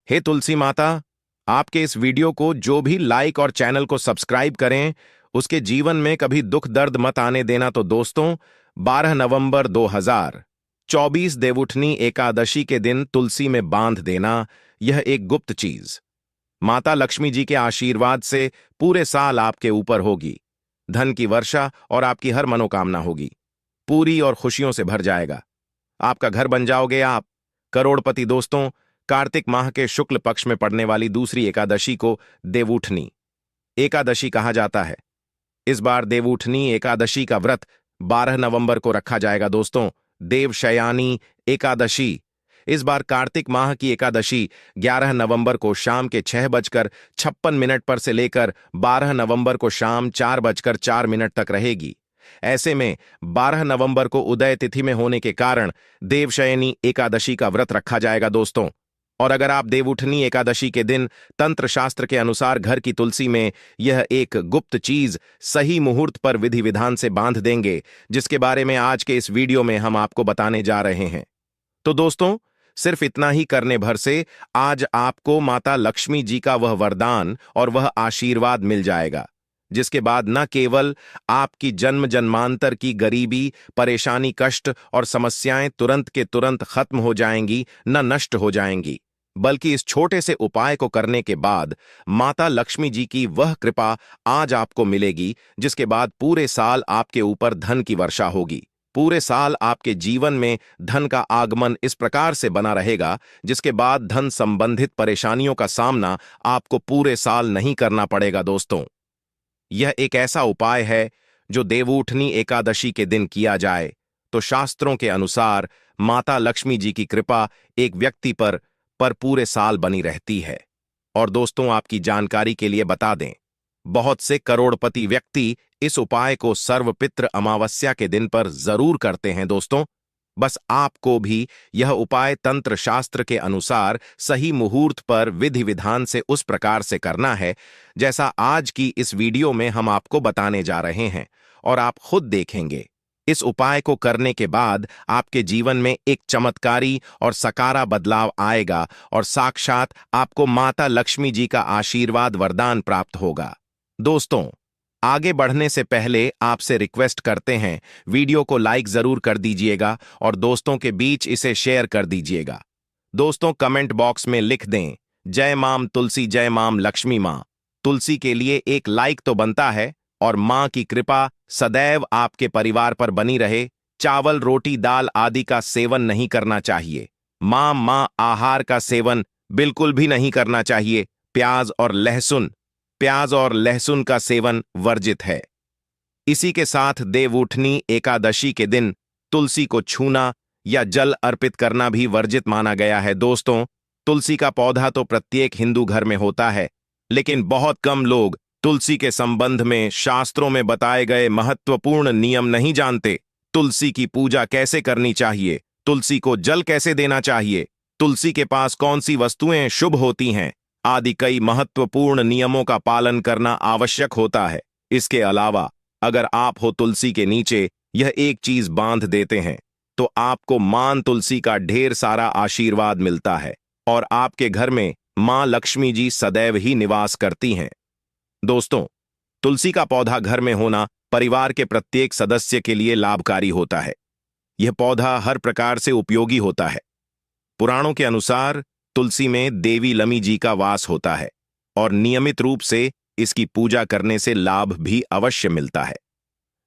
हे तुलसी माता, आपके इस वीडियो को जो भी लाइक और चैनल को सब्सक्राइब करें, उसके जीवन में कभी दुख दर्द मत आने देना। तो दोस्तों, 12 नवंबर 2024 देवउठनी एकादशी के दिन तुलसी में बांध देना, यह एक गुप्त चीज माता लक्ष्मी जी के आशीर्वाद से पूरे साल आपके ऊपर होगी। धन की वर्षा और आपकी हर मनोकामना होगी, पूरी और खुशियों से भर जाएगा। आपका घर बन जाओगे आप करोड़पति। दोस्तों, कार्तिक माह के शुक्ल पक्ष में पड़ने वाली दूसरी एकादशी को देवउठनी एकादशी कहा जाता है। इस बार देवउठनी एकादशी का व्रत 12 नवंबर को रखा जाएगा। दोस्तों, देवशयानी एकादशी इस बार कार्तिक माह की एकादशी 11 नवंबर को शाम के 6:56 पर से लेकर 12 नवंबर को शाम 4:04 तक रहेगी। ऐसे में 12 नवंबर को उदय तिथि में होने के कारण देवशयनी एकादशी का व्रत रखा जाएगा। दोस्तों, और अगर आप देवउठनी एकादशी के दिन तंत्र शास्त्र के अनुसार घर की तुलसी में यह एक गुप्त चीज सही मुहूर्त पर विधि विधान से बांध देंगे, जिसके बारे में आज के इस वीडियो में हम आपको बताने जा रहे हैं। तो दोस्तों, सिर्फ इतना ही करने भर से आज आपको माता लक्ष्मी जी का वह वरदान और वह आशीर्वाद मिल जाएगा, जिसके बाद न केवल आपकी जन्म जन्मांतर की गरीबी, परेशानी, कष्ट और समस्याएं तुरंत के तुरंत खत्म हो जाएंगी, न नष्ट हो जाएंगी, बल्कि इस छोटे से उपाय को करने के बाद माता लक्ष्मी जी की वह कृपा आज आपको मिलेगी, जिसके बाद पूरे साल आपके ऊपर धन की वर्षा होगी। पूरे साल आपके जीवन में धन का आगमन इस प्रकार से बना रहेगा, जिसके बाद धन संबंधित परेशानियों का सामना आपको पूरे साल नहीं करना पड़ेगा। दोस्तों, यह एक ऐसा उपाय है जो देवउठनी एकादशी के दिन किया जाए तो शास्त्रों के अनुसार माता लक्ष्मी जी की कृपा एक व्यक्ति पर पूरे साल बनी रहती है। और दोस्तों, आपकी जानकारी के लिए बता दें, बहुत से करोड़पति व्यक्ति इस उपाय को सर्वपित्र अमावस्या के दिन पर जरूर करते हैं। दोस्तों, बस आपको भी यह उपाय तंत्र शास्त्र के अनुसार सही मुहूर्त पर विधि विधान से उस प्रकार से करना है जैसा आज की इस वीडियो में हम आपको बताने जा रहे हैं, और आप खुद देखेंगे इस उपाय को करने के बाद आपके जीवन में एक चमत्कारी और सकारा बदलाव आएगा और साक्षात आपको माता लक्ष्मी जी का आशीर्वाद वरदान प्राप्त होगा। दोस्तों, आगे बढ़ने से पहले आपसे रिक्वेस्ट करते हैं, वीडियो को लाइक जरूर कर दीजिएगा और दोस्तों के बीच इसे शेयर कर दीजिएगा। दोस्तों, कमेंट बॉक्स में लिख दें, जय माम तुलसी, जय माम लक्ष्मी मां। तुलसी के लिए एक लाइक तो बनता है, और मां की कृपा सदैव आपके परिवार पर बनी रहे। चावल, रोटी, दाल आदि का सेवन नहीं करना चाहिए। मां आहार का सेवन बिल्कुल भी नहीं करना चाहिए। प्याज और लहसुन का सेवन वर्जित है। इसी के साथ देवउठनी एकादशी के दिन तुलसी को छूना या जल अर्पित करना भी वर्जित माना गया है। दोस्तों, तुलसी का पौधा तो प्रत्येक हिंदू घर में होता है, लेकिन बहुत कम लोग तुलसी के संबंध में शास्त्रों में बताए गए महत्वपूर्ण नियम नहीं जानते। तुलसी की पूजा कैसे करनी चाहिए, तुलसी को जल कैसे देना चाहिए, तुलसी के पास कौन सी वस्तुएं शुभ होती हैं आदि कई महत्वपूर्ण नियमों का पालन करना आवश्यक होता है। इसके अलावा अगर आप हो तुलसी के नीचे यह एक चीज बांध देते हैं तो आपको मां तुलसी का ढेर सारा आशीर्वाद मिलता है और आपके घर में मां लक्ष्मी जी सदैव ही निवास करती हैं। दोस्तों, तुलसी का पौधा घर में होना परिवार के प्रत्येक सदस्य के लिए लाभकारी होता है। यह पौधा हर प्रकार से उपयोगी होता है। पुराणों के अनुसार तुलसी में देवी लमी जी का वास होता है और नियमित रूप से इसकी पूजा करने से लाभ भी अवश्य मिलता है।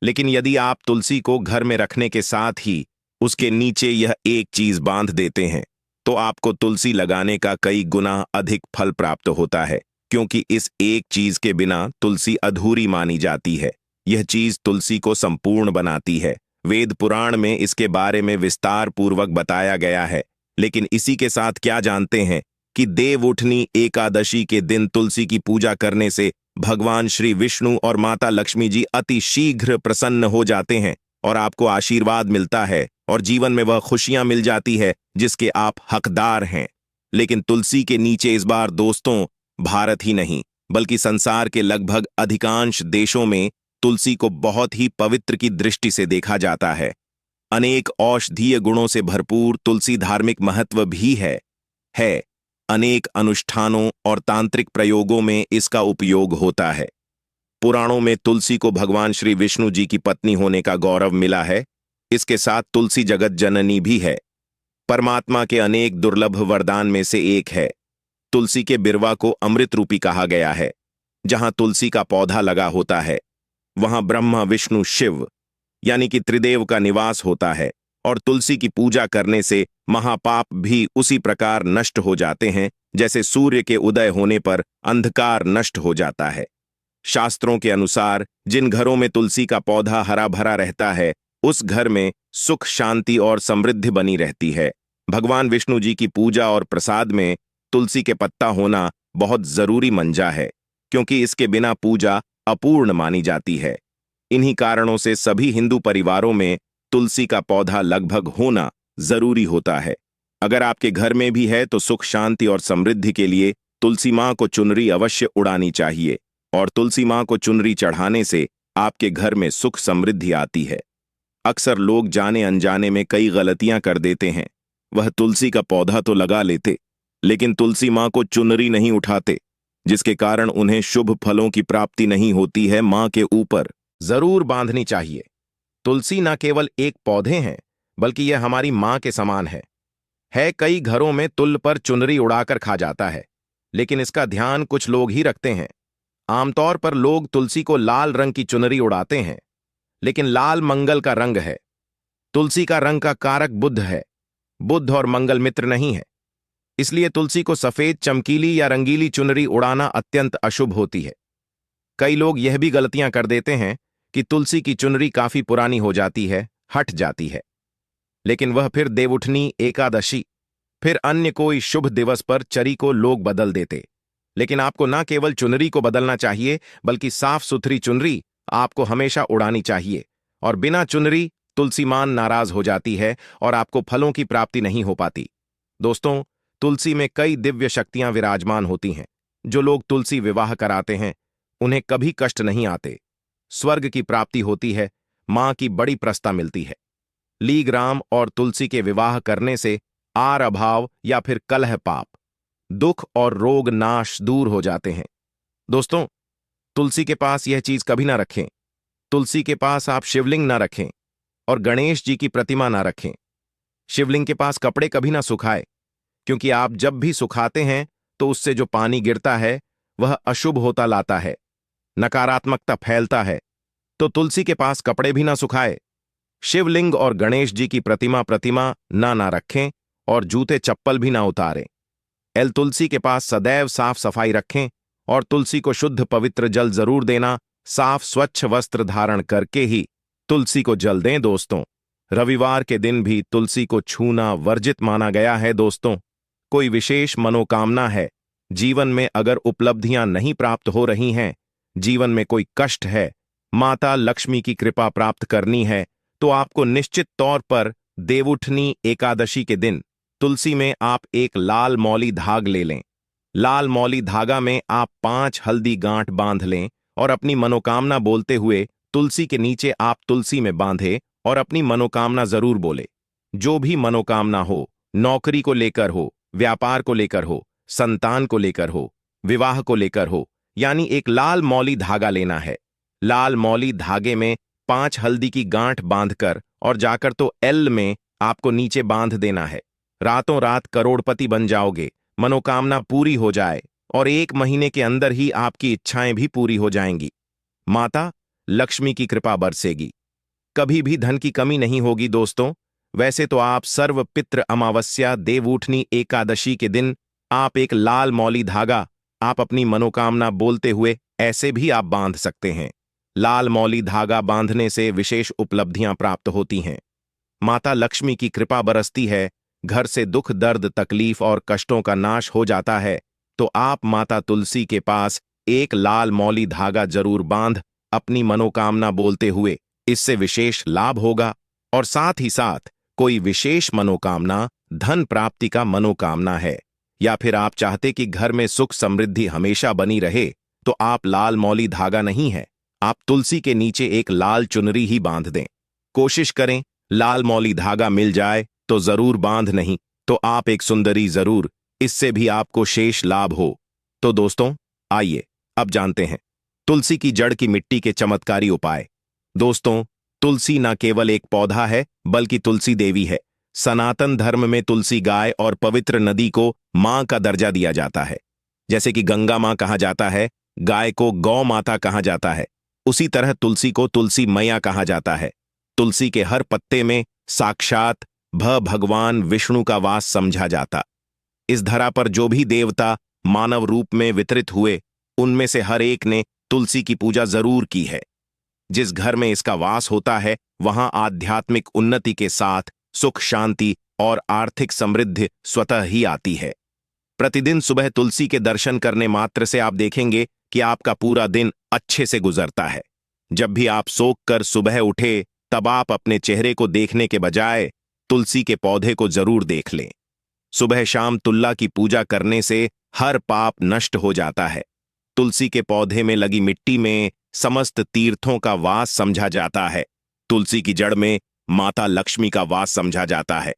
लेकिन यदि आप तुलसी को घर में रखने के साथ ही उसके नीचे यह एक चीज बांध देते हैं तो आपको तुलसी लगाने का कई गुना अधिक फल प्राप्त होता है, क्योंकि इस एक चीज के बिना तुलसी अधूरी मानी जाती है। यह चीज तुलसी को संपूर्ण बनाती है। वेद पुराण में इसके बारे में विस्तार पूर्वक बताया गया है। लेकिन इसी के साथ क्या जानते हैं कि देवउठनी एकादशी के दिन तुलसी की पूजा करने से भगवान श्री विष्णु और माता लक्ष्मी जी अति शीघ्र प्रसन्न हो जाते हैं और आपको आशीर्वाद मिलता है और जीवन में वह खुशियां मिल जाती है जिसके आप हकदार हैं। लेकिन तुलसी के नीचे इस बार दोस्तों, भारत ही नहीं बल्कि संसार के लगभग अधिकांश देशों में तुलसी को बहुत ही पवित्र की दृष्टि से देखा जाता है। अनेक औषधीय गुणों से भरपूर तुलसी धार्मिक महत्व भी है। अनेक अनुष्ठानों और तांत्रिक प्रयोगों में इसका उपयोग होता है। पुराणों में तुलसी को भगवान श्री विष्णु जी की पत्नी होने का गौरव मिला है। इसके साथ तुलसी जगत जननी भी है, परमात्मा के अनेक दुर्लभ वरदान में से एक है। तुलसी के बिरवा को अमृत रूपी कहा गया है। जहां तुलसी का पौधा लगा होता है वहां ब्रह्मा विष्णु शिव यानी कि त्रिदेव का निवास होता है, और तुलसी की पूजा करने से महापाप भी उसी प्रकार नष्ट हो जाते हैं जैसे सूर्य के उदय होने पर अंधकार नष्ट हो जाता है। शास्त्रों के अनुसार जिन घरों में तुलसी का पौधा हरा भरा रहता है उस घर में सुख शांति और समृद्धि बनी रहती है। भगवान विष्णु जी की पूजा और प्रसाद में तुलसी के पत्ता होना बहुत जरूरी मंजा है, क्योंकि इसके बिना पूजा अपूर्ण मानी जाती है। इन्हीं कारणों से सभी हिंदू परिवारों में तुलसी का पौधा लगभग होना जरूरी होता है। अगर आपके घर में भी है तो सुख शांति और समृद्धि के लिए तुलसी मां को चुनरी अवश्य उड़ानी चाहिए, और तुलसी मां को चुनरी चढ़ाने से आपके घर में सुख समृद्धि आती है। अक्सर लोग जाने अनजाने में कई गलतियां कर देते हैं। वह तुलसी का पौधा तो लगा लेते लेकिन तुलसी मां को चुनरी नहीं उठाते, जिसके कारण उन्हें शुभ फलों की प्राप्ति नहीं होती है। मां के ऊपर जरूर बांधनी चाहिए। तुलसी न केवल एक पौधे हैं बल्कि यह हमारी मां के समान है। कई घरों में तुल पर चुनरी उड़ाकर खा जाता है, लेकिन इसका ध्यान कुछ लोग ही रखते हैं। आमतौर पर लोग तुलसी को लाल रंग की चुनरी उड़ाते हैं, लेकिन लाल मंगल का रंग है। तुलसी का रंग का कारक बुध है। बुध और मंगल मित्र नहीं है, इसलिए तुलसी को सफेद चमकीली या रंगीली चुनरी उड़ाना अत्यंत अशुभ होती है। कई लोग यह भी गलतियां कर देते हैं कि तुलसी की चुनरी काफी पुरानी हो जाती है, हट जाती है, लेकिन वह फिर देवउठनी, एकादशी, फिर अन्य कोई शुभ दिवस पर चरी को लोग बदल देते। लेकिन आपको न केवल चुनरी को बदलना चाहिए बल्कि साफ सुथरी चुनरी आपको हमेशा उड़ानी चाहिए। और बिना चुनरी तुलसी मान नाराज हो जाती है और आपको फलों की प्राप्ति नहीं हो पाती। दोस्तों, तुलसी में कई दिव्य शक्तियां विराजमान होती हैं। जो लोग तुलसी विवाह कराते हैं उन्हें कभी कष्ट नहीं आते, स्वर्ग की प्राप्ति होती है, मां की बड़ी प्रसन्नता मिलती है। लीग राम और तुलसी के विवाह करने से आर अभाव या फिर कलह पाप, दुख और रोग नाश दूर हो जाते हैं। दोस्तों, तुलसी के पास यह चीज कभी ना रखें। तुलसी के पास आप शिवलिंग ना रखें और गणेश जी की प्रतिमा ना रखें। शिवलिंग के पास कपड़े कभी ना सुखाए, क्योंकि आप जब भी सुखाते हैं तो उससे जो पानी गिरता है वह अशुभ होता लाता है, नकारात्मकता फैलता है। तो तुलसी के पास कपड़े भी ना सुखाए। शिवलिंग और गणेश जी की प्रतिमा ना रखें और जूते चप्पल भी ना उतारें। तुलसी के पास सदैव साफ सफाई रखें और तुलसी को शुद्ध पवित्र जल जरूर देना। साफ स्वच्छ वस्त्र धारण करके ही तुलसी को जल दें। दोस्तों, रविवार के दिन भी तुलसी को छूना वर्जित माना गया है। दोस्तों, कोई विशेष मनोकामना है, जीवन में अगर उपलब्धियां नहीं प्राप्त हो रही हैं, जीवन में कोई कष्ट है, माता लक्ष्मी की कृपा प्राप्त करनी है, तो आपको निश्चित तौर पर देवउठनी एकादशी के दिन तुलसी में आप एक लाल मौली धाग ले लें। लाल मौली धागा में आप 5 हल्दी गांठ बांध लें और अपनी मनोकामना बोलते हुए तुलसी के नीचे आप तुलसी में बांधे और अपनी मनोकामना जरूर बोले। जो भी मनोकामना हो, नौकरी को लेकर हो, व्यापार को लेकर हो, संतान को लेकर हो, विवाह को लेकर हो, यानी एक लाल मौली धागा लेना है। लाल मौली धागे में 5 हल्दी की गांठ बांधकर और जाकर तो एल में आपको नीचे बांध देना है। रातों रात करोड़पति बन जाओगे, मनोकामना पूरी हो जाए और 1 महीने के अंदर ही आपकी इच्छाएं भी पूरी हो जाएंगी। माता लक्ष्मी की कृपा बरसेगी, कभी भी धन की कमी नहीं होगी। दोस्तों, वैसे तो आप सर्व पितृ अमावस्या देवउठनी एकादशी के दिन आप एक लाल मौली धागा आप अपनी मनोकामना बोलते हुए ऐसे भी आप बांध सकते हैं। लाल मौली धागा बांधने से विशेष उपलब्धियां प्राप्त होती हैं, माता लक्ष्मी की कृपा बरसती है, घर से दुख दर्द तकलीफ और कष्टों का नाश हो जाता है। तो आप माता तुलसी के पास एक लाल मौली धागा जरूर बांध अपनी मनोकामना बोलते हुए, इससे विशेष लाभ होगा। और साथ ही साथ कोई विशेष मनोकामना, धन प्राप्ति का मनोकामना है, या फिर आप चाहते कि घर में सुख समृद्धि हमेशा बनी रहे, तो आप लाल मौली धागा नहीं है, आप तुलसी के नीचे एक लाल चुनरी ही बांध दें। कोशिश करें लाल मौली धागा मिल जाए तो जरूर बांध, नहीं तो आप एक सुंदरी जरूर इससे भी आपको शेष लाभ हो। तो दोस्तों, आइए अब जानते हैं तुलसी की जड़ की मिट्टी के चमत्कारी उपाय। दोस्तों, तुलसी न केवल एक पौधा है बल्कि तुलसी देवी है। सनातन धर्म में तुलसी गाय और पवित्र नदी को मां का दर्जा दिया जाता है। जैसे कि गंगा मां कहा जाता है, गाय को गौ माता कहा जाता है, उसी तरह तुलसी को तुलसी मैया कहा जाता है। तुलसी के हर पत्ते में साक्षात भगवान विष्णु का वास समझा जाता। इस धरा पर जो भी देवता मानव रूप में वितरित हुए, उनमें से हर एक ने तुलसी की पूजा जरूर की है। जिस घर में इसका वास होता है, वहां आध्यात्मिक उन्नति के साथ सुख, शांति और आर्थिक समृद्धि स्वतः ही आती है। प्रतिदिन सुबह तुलसी के दर्शन करने मात्र से आप देखेंगे कि आपका पूरा दिन अच्छे से गुजरता है। जब भी आप सोख कर सुबह उठे, तब आप अपने चेहरे को देखने के बजाय तुलसी के पौधे को जरूर देख लें। सुबह शाम तुल्ला की पूजा करने से हर पाप नष्ट हो जाता है। तुलसी के पौधे में लगी मिट्टी में समस्त तीर्थों का वास समझा जाता है। तुलसी की जड़ में माता लक्ष्मी का वास समझा जाता है।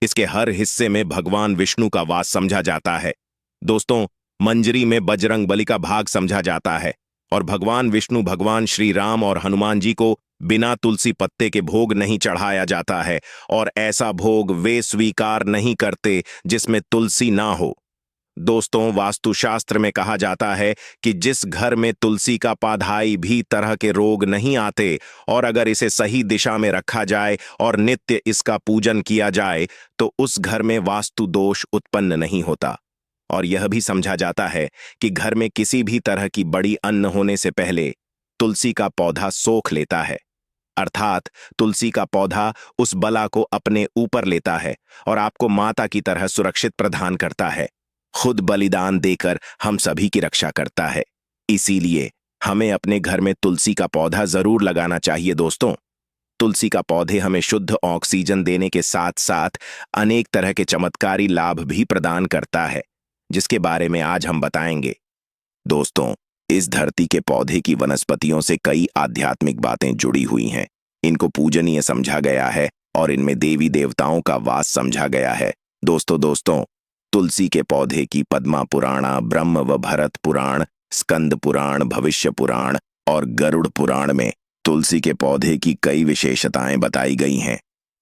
इसके हर हिस्से में भगवान विष्णु का वास समझा जाता है। दोस्तों, मंजरी में बजरंग बली का भाग समझा जाता है और भगवान विष्णु, भगवान श्री राम और हनुमान जी को बिना तुलसी पत्ते के भोग नहीं चढ़ाया जाता है और ऐसा भोग वे स्वीकार नहीं करते जिसमें तुलसी ना हो। दोस्तों, वास्तुशास्त्र में कहा जाता है कि जिस घर में तुलसी का पाधाई भी तरह के रोग नहीं आते और अगर इसे सही दिशा में रखा जाए और नित्य इसका पूजन किया जाए तो उस घर में वास्तु दोष उत्पन्न नहीं होता। और यह भी समझा जाता है कि घर में किसी भी तरह की बड़ी अन्न होने से पहले तुलसी का पौधा सोख लेता है, अर्थात तुलसी का पौधा उस बला को अपने ऊपर लेता है और आपको माता की तरह सुरक्षित प्रदान करता है। खुद बलिदान देकर हम सभी की रक्षा करता है। इसीलिए हमें अपने घर में तुलसी का पौधा जरूर लगाना चाहिए। दोस्तों, तुलसी का पौधे हमें शुद्ध ऑक्सीजन देने के साथ साथ अनेक तरह के चमत्कारी लाभ भी प्रदान करता है, जिसके बारे में आज हम बताएंगे। दोस्तों, इस धरती के पौधे की वनस्पतियों से कई आध्यात्मिक बातें जुड़ी हुई हैं। इनको पूजनीय समझा गया है और इनमें देवी देवताओं का वास समझा गया है। दोस्तों, तुलसी के पौधे की पद्मा पुराणा, ब्रह्म व भरत पुराण, स्कंद पुराण, भविष्य पुराण और गरुड़ पुराण में तुलसी के पौधे की कई विशेषताएं बताई गई हैं।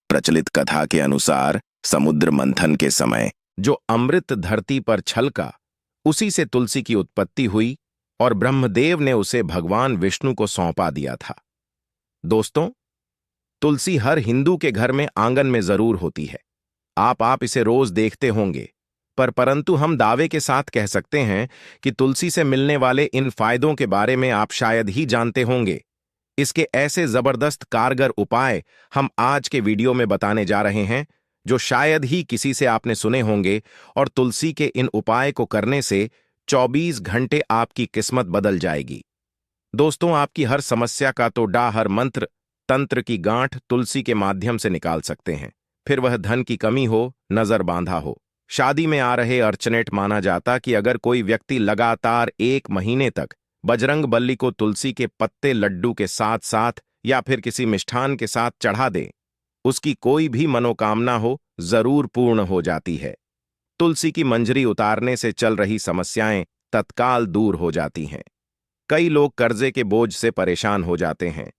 प्रचलित कथा के अनुसार समुद्र मंथन के समय जो अमृत धरती पर छलका, उसी से तुलसी की उत्पत्ति हुई और ब्रह्मदेव ने उसे भगवान विष्णु को सौंपा दिया था। दोस्तों, तुलसी हर हिंदू के घर में आंगन में जरूर होती है। आप इसे रोज देखते होंगे, परंतु हम दावे के साथ कह सकते हैं कि तुलसी से मिलने वाले इन फायदों के बारे में आप शायद ही जानते होंगे। इसके ऐसे जबरदस्त कारगर उपाय हम आज के वीडियो में बताने जा रहे हैं, जो शायद ही किसी से आपने सुने होंगे। और तुलसी के इन उपाय को करने से 24 घंटे आपकी किस्मत बदल जाएगी। दोस्तों, आपकी हर समस्या का तो हर मंत्र तंत्र की गांठ तुलसी के माध्यम से निकाल सकते हैं। फिर वह धन की कमी हो, नजर बांधा हो, शादी में आ रहे अर्चनेट। माना जाता कि अगर कोई व्यक्ति लगातार 1 महीने तक बजरंग बली को तुलसी के पत्ते लड्डू के साथ साथ या फिर किसी मिष्ठान के साथ चढ़ा दे, उसकी कोई भी मनोकामना हो जरूर पूर्ण हो जाती है। तुलसी की मंजरी उतारने से चल रही समस्याएं तत्काल दूर हो जाती हैं। कई लोग कर्जे के बोझ से परेशान हो जाते हैं।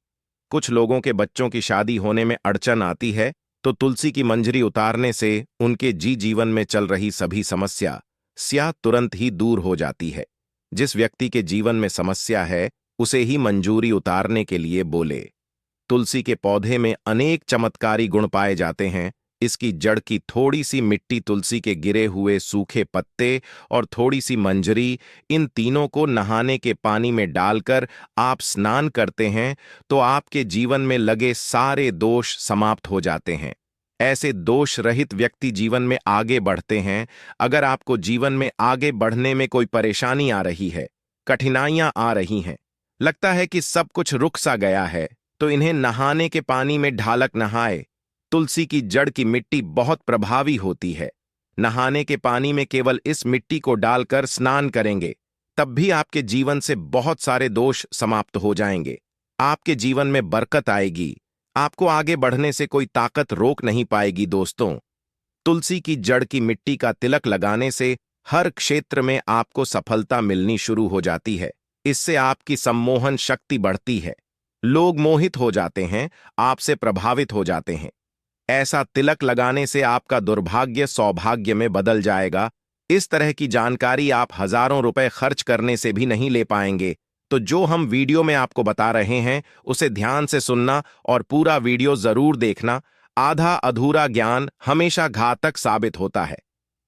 कुछ लोगों के बच्चों की शादी होने में अड़चन आती है, तो तुलसी की मंजरी उतारने से उनके जीवन में चल रही सभी समस्या तुरंत ही दूर हो जाती है। जिस व्यक्ति के जीवन में समस्या है, उसे ही मंजूरी उतारने के लिए बोले। तुलसी के पौधे में अनेक चमत्कारी गुण पाए जाते हैं। इसकी जड़ की थोड़ी सी मिट्टी, तुलसी के गिरे हुए सूखे पत्ते और थोड़ी सी मंजरी, इन तीनों को नहाने के पानी में डालकर आप स्नान करते हैं तो आपके जीवन में लगे सारे दोष समाप्त हो जाते हैं। ऐसे दोष रहित व्यक्ति जीवन में आगे बढ़ते हैं। अगर आपको जीवन में आगे बढ़ने में कोई परेशानी आ रही है, कठिनाइयां आ रही हैं, लगता है कि सब कुछ रुक सा गया है, तो इन्हें नहाने के पानी में ढालक नहाए। तुलसी की जड़ की मिट्टी बहुत प्रभावी होती है। नहाने के पानी में केवल इस मिट्टी को डालकर स्नान करेंगे, तब भी आपके जीवन से बहुत सारे दोष समाप्त हो जाएंगे। आपके जीवन में बरकत आएगी। आपको आगे बढ़ने से कोई ताकत रोक नहीं पाएगी। दोस्तों, तुलसी की जड़ की मिट्टी का तिलक लगाने से हर क्षेत्र में आपको सफलता मिलनी शुरू हो जाती है। इससे आपकी सम्मोहन शक्ति बढ़ती है। लोग मोहित हो जाते हैं, आपसे प्रभावित हो जाते हैं। ऐसा तिलक लगाने से आपका दुर्भाग्य सौभाग्य में बदल जाएगा। इस तरह की जानकारी आप हजारों रुपए खर्च करने से भी नहीं ले पाएंगे। तो जो हम वीडियो में आपको बता रहे हैं उसे ध्यान से सुनना और पूरा वीडियो जरूर देखना। आधा अधूरा ज्ञान हमेशा घातक साबित होता है।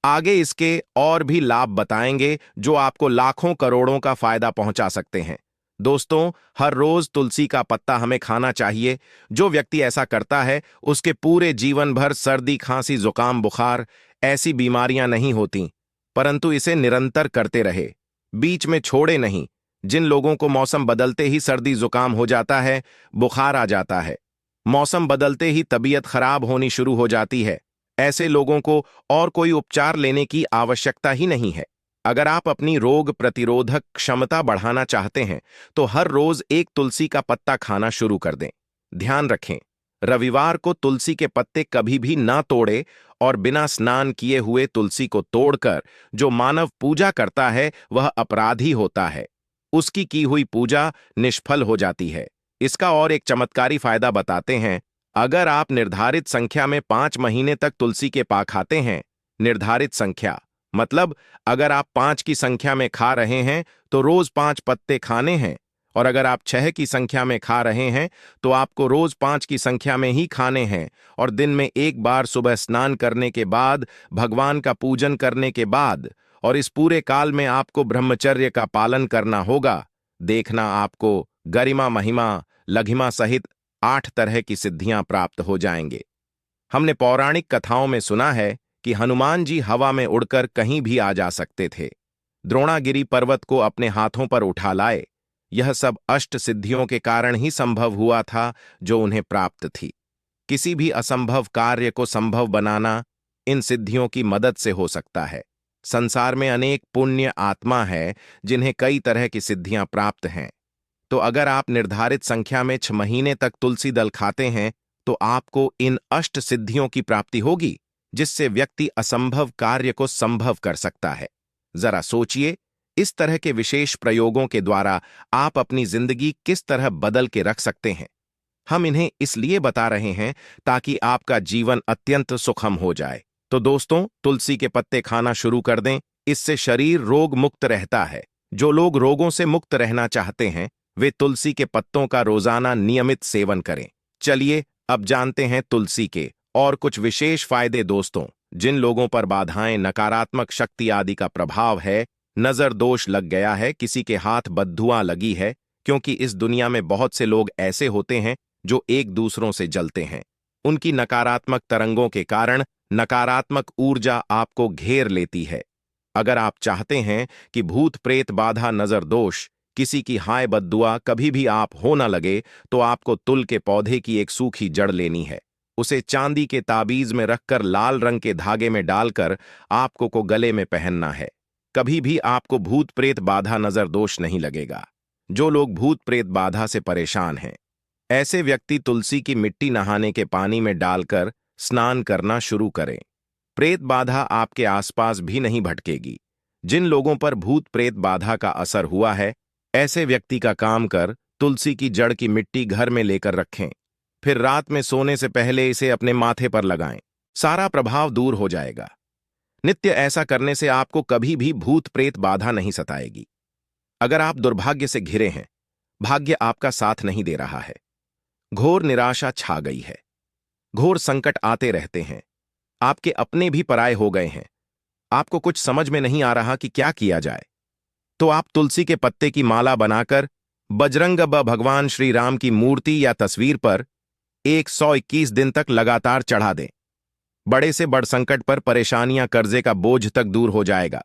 आगे इसके और भी लाभ बताएंगे जो आपको लाखों करोड़ों का फायदा पहुंचा सकते हैं। दोस्तों, हर रोज तुलसी का पत्ता हमें खाना चाहिए। जो व्यक्ति ऐसा करता है उसके पूरे जीवन भर सर्दी खांसी जुकाम बुखार ऐसी बीमारियां नहीं होती, परंतु इसे निरंतर करते रहे, बीच में छोड़े नहीं। जिन लोगों को मौसम बदलते ही सर्दी जुकाम हो जाता है, बुखार आ जाता है, मौसम बदलते ही तबीयत खराब होनी शुरू हो जाती है, ऐसे लोगों को और कोई उपचार लेने की आवश्यकता ही नहीं है। अगर आप अपनी रोग प्रतिरोधक क्षमता बढ़ाना चाहते हैं तो हर रोज एक तुलसी का पत्ता खाना शुरू कर दें। ध्यान रखें, रविवार को तुलसी के पत्ते कभी भी ना तोड़े और बिना स्नान किए हुए तुलसी को तोड़कर जो मानव पूजा करता है वह अपराधी होता है। उसकी की हुई पूजा निष्फल हो जाती है। इसका और एक चमत्कारी फायदा बताते हैं। अगर आप निर्धारित संख्या में 5 महीने तक तुलसी के पा खाते हैं, निर्धारित संख्या मतलब अगर आप 5 की संख्या में खा रहे हैं तो रोज 5 पत्ते खाने हैं, और अगर आप 6 की संख्या में खा रहे हैं तो आपको रोज 5 की संख्या में ही खाने हैं, और दिन में एक बार सुबह स्नान करने के बाद, भगवान का पूजन करने के बाद, और इस पूरे काल में आपको ब्रह्मचर्य का पालन करना होगा। देखना आपको गरिमा महिमा लघिमा सहित 8 तरह की सिद्धियां प्राप्त हो जाएंगे। हमने पौराणिक कथाओं में सुना है कि हनुमान जी हवा में उड़कर कहीं भी आ जा सकते थे, द्रोणागिरी पर्वत को अपने हाथों पर उठा लाए। यह सब अष्ट सिद्धियों के कारण ही संभव हुआ था जो उन्हें प्राप्त थी। किसी भी असंभव कार्य को संभव बनाना इन सिद्धियों की मदद से हो सकता है। संसार में अनेक पुण्य आत्मा है जिन्हें कई तरह की सिद्धियां प्राप्त हैं। तो अगर आप निर्धारित संख्या में 6 महीने तक तुलसी दल खाते हैं तो आपको इन अष्ट सिद्धियों की प्राप्ति होगी, जिससे व्यक्ति असंभव कार्य को संभव कर सकता है। जरा सोचिए, इस तरह के विशेष प्रयोगों के द्वारा आप अपनी जिंदगी किस तरह बदल के रख सकते हैं। हम इन्हें इसलिए बता रहे हैं ताकि आपका जीवन अत्यंत सुखम हो जाए। तो दोस्तों, तुलसी के पत्ते खाना शुरू कर दें। इससे शरीर रोग मुक्त रहता है। जो लोग रोगों से मुक्त रहना चाहते हैं वे तुलसी के पत्तों का रोजाना नियमित सेवन करें। चलिए अब जानते हैं तुलसी के और कुछ विशेष फायदे। दोस्तों, जिन लोगों पर बाधाएं, नकारात्मक शक्ति आदि का प्रभाव है, नजर दोष लग गया है, किसी के हाथ बद्दुआ लगी है, क्योंकि इस दुनिया में बहुत से लोग ऐसे होते हैं जो एक दूसरों से जलते हैं। उनकी नकारात्मक तरंगों के कारण नकारात्मक ऊर्जा आपको घेर लेती है। अगर आप चाहते हैं कि भूत प्रेत बाधा नजर दोष किसी की हाय बद्दुआ कभी भी आप हो न लगे, तो आपको तुल के पौधे की एक सूखी जड़ लेनी है। उसे चांदी के ताबीज में रखकर लाल रंग के धागे में डालकर आपको को गले में पहनना है। कभी भी आपको भूत प्रेत बाधा नजर दोष नहीं लगेगा। जो लोग भूत प्रेत बाधा से परेशान हैं, ऐसे व्यक्ति तुलसी की मिट्टी नहाने के पानी में डालकर स्नान करना शुरू करें। प्रेत बाधा आपके आसपास भी नहीं भटकेगी। जिन लोगों पर भूत प्रेत बाधा का असर हुआ है, ऐसे व्यक्ति का काम कर तुलसी की जड़ की मिट्टी घर में लेकर रखें, फिर रात में सोने से पहले इसे अपने माथे पर लगाएं। सारा प्रभाव दूर हो जाएगा। नित्य ऐसा करने से आपको कभी भी भूत प्रेत बाधा नहीं सताएगी। अगर आप दुर्भाग्य से घिरे हैं, भाग्य आपका साथ नहीं दे रहा है, घोर निराशा छा गई है, घोर संकट आते रहते हैं, आपके अपने भी पराये हो गए हैं, आपको कुछ समझ में नहीं आ रहा कि क्या किया जाए, तो आप तुलसी के पत्ते की माला बनाकर बजरंग ब भगवान श्री राम की मूर्ति या तस्वीर पर 121 दिन तक लगातार चढ़ा दें। बड़े से बड़ संकट पर परेशानियां, कर्जे का बोझ तक दूर हो जाएगा।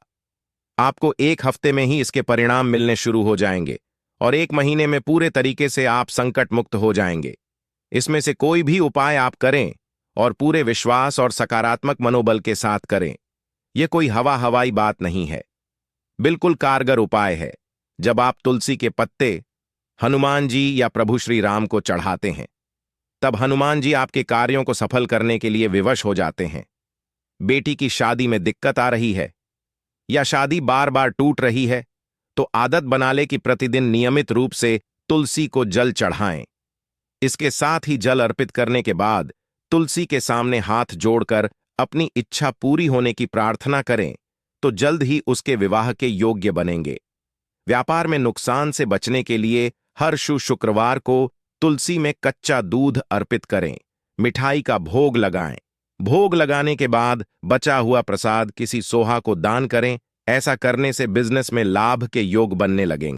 आपको 1 हफ्ते में ही इसके परिणाम मिलने शुरू हो जाएंगे और 1 महीने में पूरे तरीके से आप संकट मुक्त हो जाएंगे। इसमें से कोई भी उपाय आप करें और पूरे विश्वास और सकारात्मक मनोबल के साथ करें। यह कोई हवाई बात नहीं है, बिल्कुल कारगर उपाय है। जब आप तुलसी के पत्ते हनुमान जी या प्रभु श्री राम को चढ़ाते हैं, तब हनुमान जी आपके कार्यों को सफल करने के लिए विवश हो जाते हैं। बेटी की शादी में दिक्कत आ रही है, या शादी बार बार टूट रही है तो आदत बना ले कि प्रतिदिन नियमित रूप से तुलसी को जल चढ़ाएं। इसके साथ ही जल अर्पित करने के बाद तुलसी के सामने हाथ जोड़कर अपनी इच्छा पूरी होने की प्रार्थना करें तो जल्द ही उसके विवाह के योग्य बनेंगे। व्यापार में नुकसान से बचने के लिए हर शुक्रवार को तुलसी में कच्चा दूध अर्पित करें, मिठाई का भोग लगाएं। भोग लगाने के बाद बचा हुआ प्रसाद किसी सोहा को दान करें। ऐसा करने से बिजनेस में लाभ के योग बनने लगेंगे।